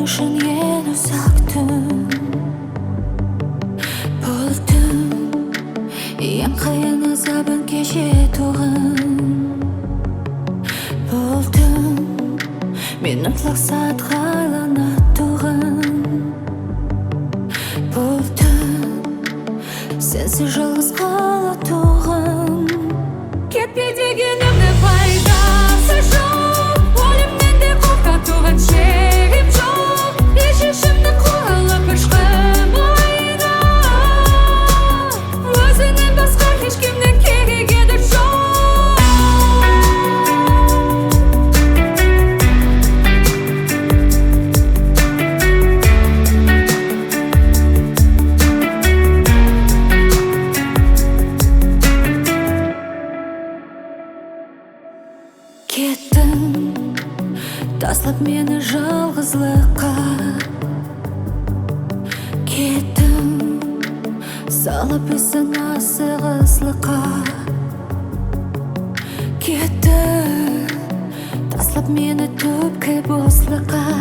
үшін ең ұзақ түн болдым, ең қиын азабын кешетуғын болдым, мен мұтлақ сәтқа айланатуғын болдым, сенсіз жалғыз қалатуғын. Кетпе дегенімді пайдасы жоқ, өлімнен де қорқатуған шегім жоқ. Еш шешімнің қуалап ұшқын бойына, өзінен басқа ешкімнің керегі де жоқ. Кеттің, таслап мені жалғызлыққа. Кеттің, салып ісін асығыслыққа. Кеттің, таслап мені түпкі босылыққа.